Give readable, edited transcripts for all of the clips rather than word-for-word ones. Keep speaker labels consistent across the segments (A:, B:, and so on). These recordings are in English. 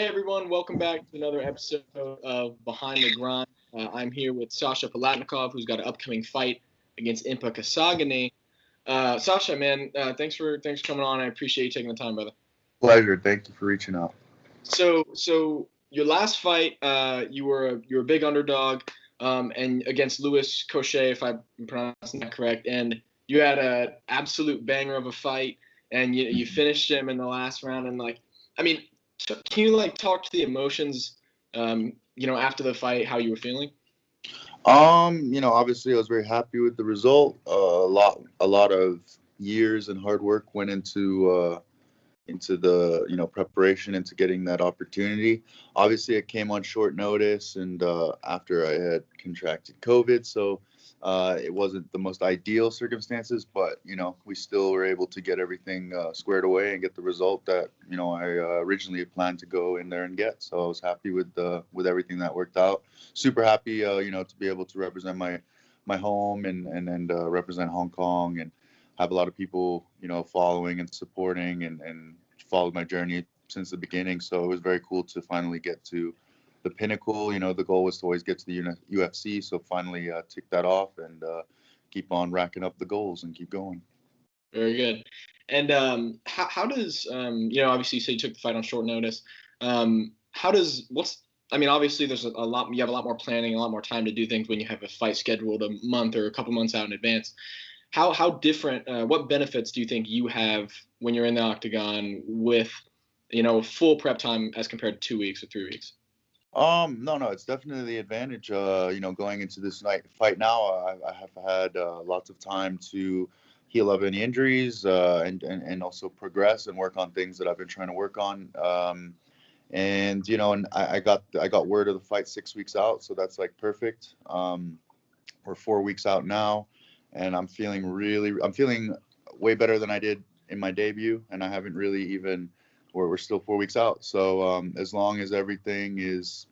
A: Hey everyone, welcome back to another episode of Behind the Grind. I'm here with Sasha Palatnikov, who's got an upcoming fight against Impa Kasangany. Sasha, man, thanks for coming on. I appreciate you taking the time, brother.
B: Pleasure. Thank you for reaching out.
A: So your last fight, you were a big underdog, and against Louis Cochet, if I'm pronouncing that correct, and you had an absolute banger of a fight, and you finished him in the last round, and I mean, can you talk to the emotions, after the fight, how you were feeling?
B: Obviously I was very happy with the result. A lot of years and hard work went into the preparation into getting that opportunity. Obviously, it came on short notice, and after I had contracted COVID, so it wasn't the most ideal circumstances. But we still were able to get everything squared away and get the result that I originally planned to go in there and get. So I was happy with everything that worked out. Super happy, to be able to represent my home and represent Hong Kong and have a lot of people, following and supporting and followed my journey since the beginning. So it was very cool to finally get to the pinnacle. The goal was to always get to the UFC. So finally tick that off and keep on racking up the goals and keep going.
A: Very good. And how does obviously you say you took the fight on short notice. How does what's I mean, obviously there's a lot. You have a lot more planning, a lot more time to do things when you have a fight scheduled a month or a couple months out in advance. How different? What benefits do you think you have when you're in the octagon with full prep time as compared to 2 weeks or 3 weeks?
B: No, it's definitely the advantage. Going into this night fight now, I have had lots of time to heal up any injuries and also progress and work on things that I've been trying to work on. And I got word of the fight 6 weeks out, so that's like perfect. We're 4 weeks out now, and I'm feeling way better than I did in my debut, and I haven't really even. We're still 4 weeks out, so as long as everything is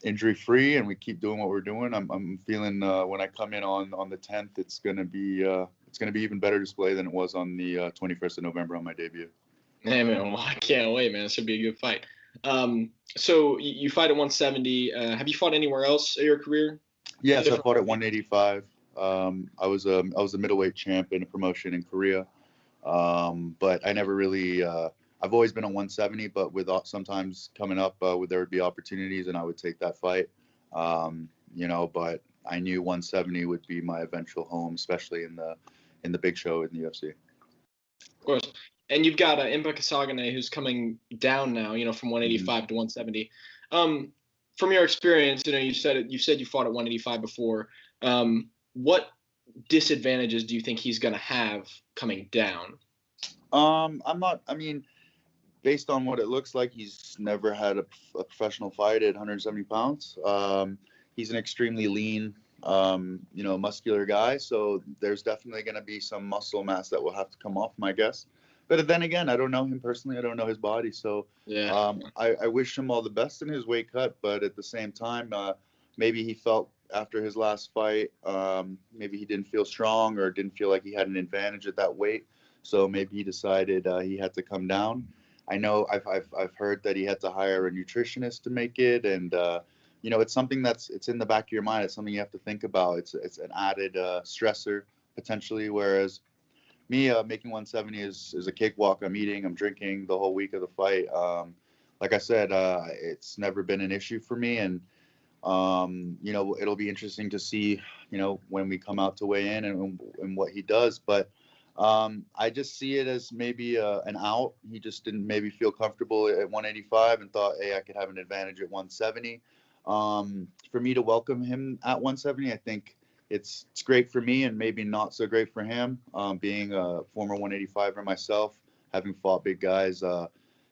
B: injury free and we keep doing what we're doing, I'm feeling when I come in on the 10th, it's gonna be even better display than it was on the 21st of November on my debut.
A: Hey man, well, I can't wait, man. It should be a good fight. So you fight at 170. Have you fought anywhere else in your career? In
B: Yes, I
A: different
B: fought at 185. I was a middleweight champ in a promotion in Korea, but I never really. I've always been a 170, but with sometimes coming up, there would be opportunities, and I would take that fight. But I knew 170 would be my eventual home, especially in the big show in the UFC.
A: Of course. And you've got Impa Kasangany, who's coming down now, from
B: Hmm.
A: 185 to 170. From your experience, you said you fought at 185 before. What disadvantages do you think he's going to have coming down?
B: I'm not. I mean, based on what it looks like, he's never had a professional fight at 170 pounds. He's an extremely lean, muscular guy. So there's definitely going to be some muscle mass that will have to come off, my guess. But then again, I don't know him personally. I don't know his body. So
A: Yeah.
B: I wish him all the best in his weight cut. But at the same time, maybe he felt after his last fight, maybe he didn't feel strong or didn't feel like he had an advantage at that weight. So maybe he decided he had to come down. I know I've heard that he had to hire a nutritionist to make it, and it's something it's in the back of your mind. It's something you have to think about. It's an added stressor potentially. Whereas me making 170 is a cakewalk. I'm eating, I'm drinking the whole week of the fight. Like I said, it's never been an issue for me, and it'll be interesting to see when we come out to weigh in and what he does, but. I just see it as maybe an out. He just didn't maybe feel comfortable at 185 and thought, hey, I could have an advantage at 170. For me to welcome him at 170, I think it's great for me and maybe not so great for him. Being a former 185er myself, having fought big guys, I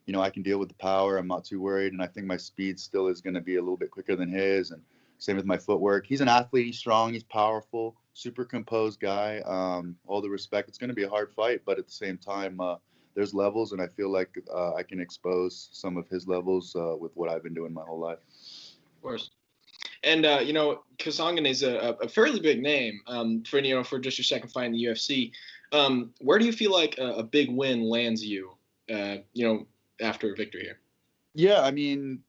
B: can deal with the power. I'm not too worried, and I think my speed still is going to be a little bit quicker than his. And same with my footwork. He's an athlete. He's strong. He's powerful. Super composed guy. All the respect. It's going to be a hard fight, but at the same time, there's levels, and I feel like I can expose some of his levels with what I've been doing my whole life.
A: Of course. And Kasangany is a fairly big name for just your second fight in the UFC. Where do you feel like a big win lands you? After a victory here.
B: Yeah, I mean,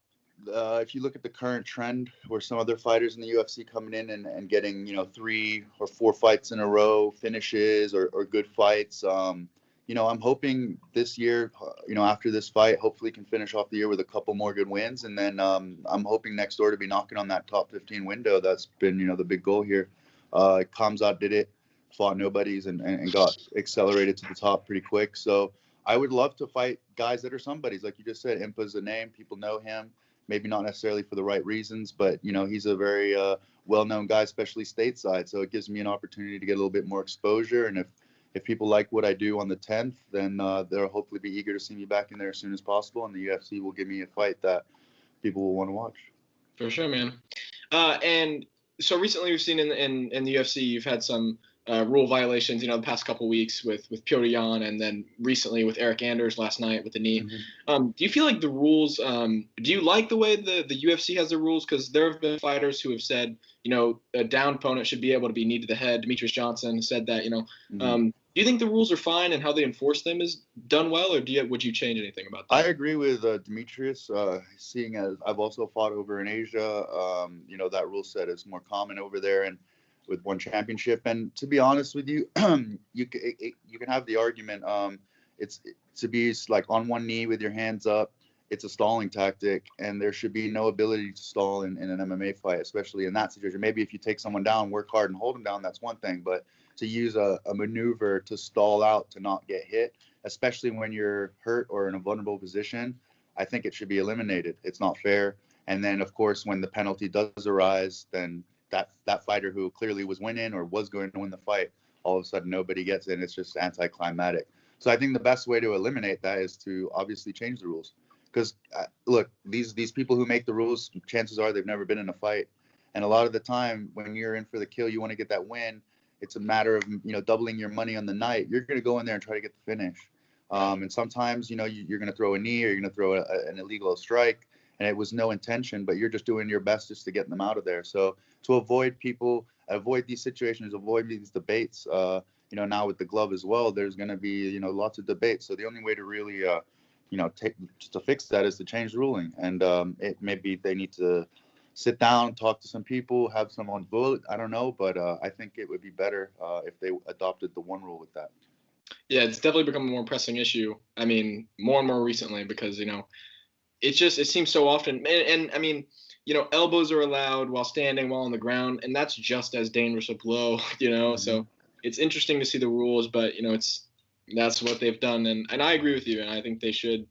B: if you look at the current trend, where some other fighters in the UFC coming in and getting 3 or 4 fights in a row, finishes or good fights. I'm hoping this year, after this fight, hopefully can finish off the year with a couple more good wins, and then I'm hoping next door to be knocking on that top 15 window. That's been the big goal here. Kamzat did it, fought nobodies and got accelerated to the top pretty quick. So I would love to fight guys that are somebodies, like you just said. Impa's a name, people know him. Maybe not necessarily for the right reasons, but he's a very well-known guy, especially stateside. So it gives me an opportunity to get a little bit more exposure. And if people like what I do on the 10th, then they'll hopefully be eager to see me back in there as soon as possible. And the UFC will give me a fight that people will want to watch.
A: For sure, man. And so recently we've seen in the UFC, you've had some rule violations, the past couple weeks with Petr Yan, and then recently with Eric Anders last night with the knee.
B: Mm-hmm.
A: Do you feel like the rules, do you like the way the UFC has the rules? Because there have been fighters who have said, a down opponent should be able to be knee to the head. Demetrius Johnson said that,
B: Mm-hmm.
A: Do you think the rules are fine and how they enforce them is done well, or would you change anything about that?
B: I agree with Demetrius. Seeing as I've also fought over in Asia, that rule set is more common over there, and with one championship. And to be honest with you, you can have the argument. It's to be like on one knee with your hands up. It's a stalling tactic, and there should be no ability to stall in an MMA fight, especially in that situation. Maybe if you take someone down, work hard and hold them down, that's one thing. But to use a maneuver to stall out to not get hit, especially when you're hurt or in a vulnerable position, I think it should be eliminated. It's not fair. And then, of course, when the penalty does arise, then that fighter who clearly was winning or was going to win the fight, all of a sudden nobody gets it, and it's just anticlimactic. So I think the best way to eliminate that is to obviously change the rules. Because look, these people who make the rules, chances are they've never been in a fight, and a lot of the time when you're in for the kill, you want to get that win. It's a matter of doubling your money on the night. You're going to go in there and try to get the finish. And sometimes you're going to throw a knee or you're going to throw an illegal strike, and it was no intention, but you're just doing your best just to get them out of there. So to avoid these situations, avoid these debates, now with the glove as well, there's going to be lots of debates. So the only way to really to fix that is to change the ruling, and it maybe they need to sit down, talk to some people, have someone vote. I don't know, but I think it would be better if they adopted the one rule with that.
A: Yeah, it's definitely become a more pressing issue. I mean, more and more recently because it seems so often, and I mean, elbows are allowed while standing, while on the ground, and that's just as dangerous a blow.
B: Mm-hmm.
A: So it's interesting to see the rules, but that's what they've done, and I agree with you, and I think they should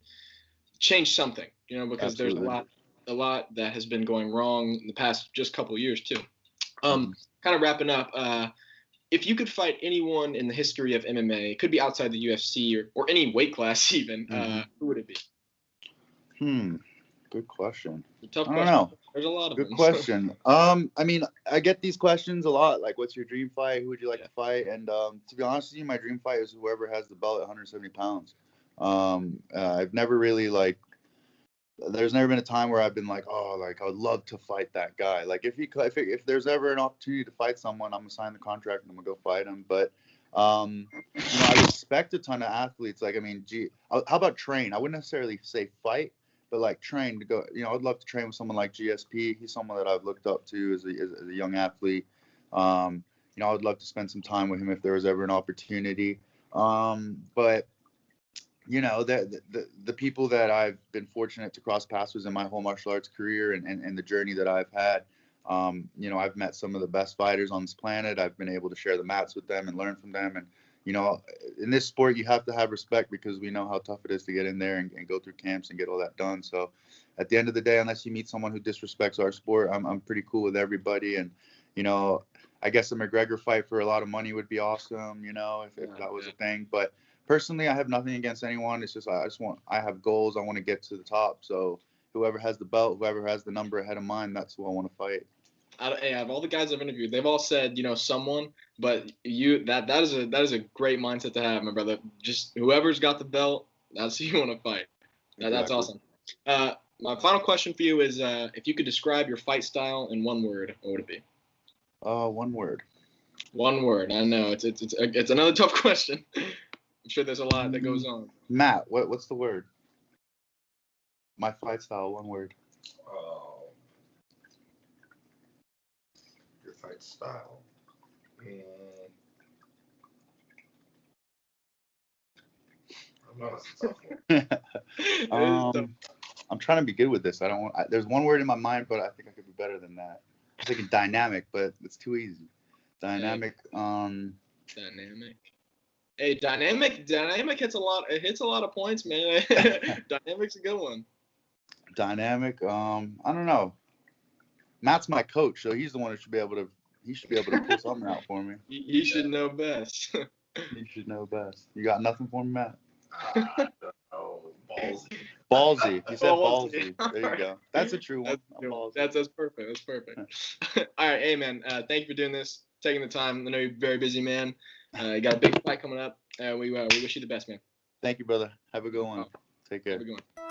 A: change something, because
B: Absolutely.
A: there's a lot that has been going wrong in the past just couple of years too. Kind of wrapping up, if you could fight anyone in the history of MMA, it could be outside the UFC or any weight class even, who would it be?
B: Good question.
A: Tough
B: I
A: question.
B: don't know.
A: There's a lot of
B: Good
A: them.
B: question. I mean, I get these questions a lot. Like, what's your dream fight? Who would you like to fight? And to be honest with you, my dream fight is whoever has the belt at 170 pounds. I've never really there's never been a time where I've been like, oh, like I would love to fight that guy. Like if there's ever an opportunity to fight someone, I'm gonna sign the contract and I'm gonna go fight him. But I respect a ton of athletes. Like, I mean, how about train? I wouldn't necessarily say fight, but like train to go. I'd love to train with someone like GSP. He's someone that I've looked up to as a young athlete. I would love to spend some time with him if there was ever an opportunity. But the people that I've been fortunate to cross paths with in my whole martial arts career and the journey that I've had, I've met some of the best fighters on this planet. I've been able to share the mats with them and learn from them. And, in this sport, you have to have respect because we know how tough it is to get in there and go through camps and get all that done. So at the end of the day, unless you meet someone who disrespects our sport, I'm pretty cool with everybody. And, I guess a McGregor fight for a lot of money would be awesome, if that was a thing. But personally, I have nothing against anyone. It's just I have goals. I want to get to the top. So whoever has the belt, whoever has the number ahead of mine, that's who I want to fight.
A: Out of all the guys I've interviewed, they've all said someone, but that is a great mindset to have, my brother. Just whoever's got the belt, that's who you want to fight. Exactly. That's awesome. My final question for you is, if you could describe your fight style in one word, what would it be?
B: One word.
A: One word. I know it's another tough question. I'm sure there's a lot that goes on.
B: Matt, what's the word? My fight style, one word.
C: Oh. Your fight style. I'm not a sophomore.
B: I'm trying to be good with this. There's one word in my mind, but I think I could be better than that. I'm thinking dynamic, but it's too easy. Dynamic.
A: Dynamic. Hey, dynamic hits a lot. It hits a lot of points, man. Dynamic's a good one.
B: Dynamic. I don't know. Matt's my coach, so he's the one who should be able to. He should be able to pull something out for me.
A: He should know best.
B: He should know best. You got nothing for me, Matt?
C: Oh, ballsy.
B: Ballsy. You said ballsy. There you go. That's a true one.
A: That's perfect. That's perfect. All right, hey man. Thank you for doing this, taking the time. I know you're a very busy man. You got a big fight coming up. We wish you the best, man.
B: Thank you, brother. Have a good one. Take care.
A: Have a good one.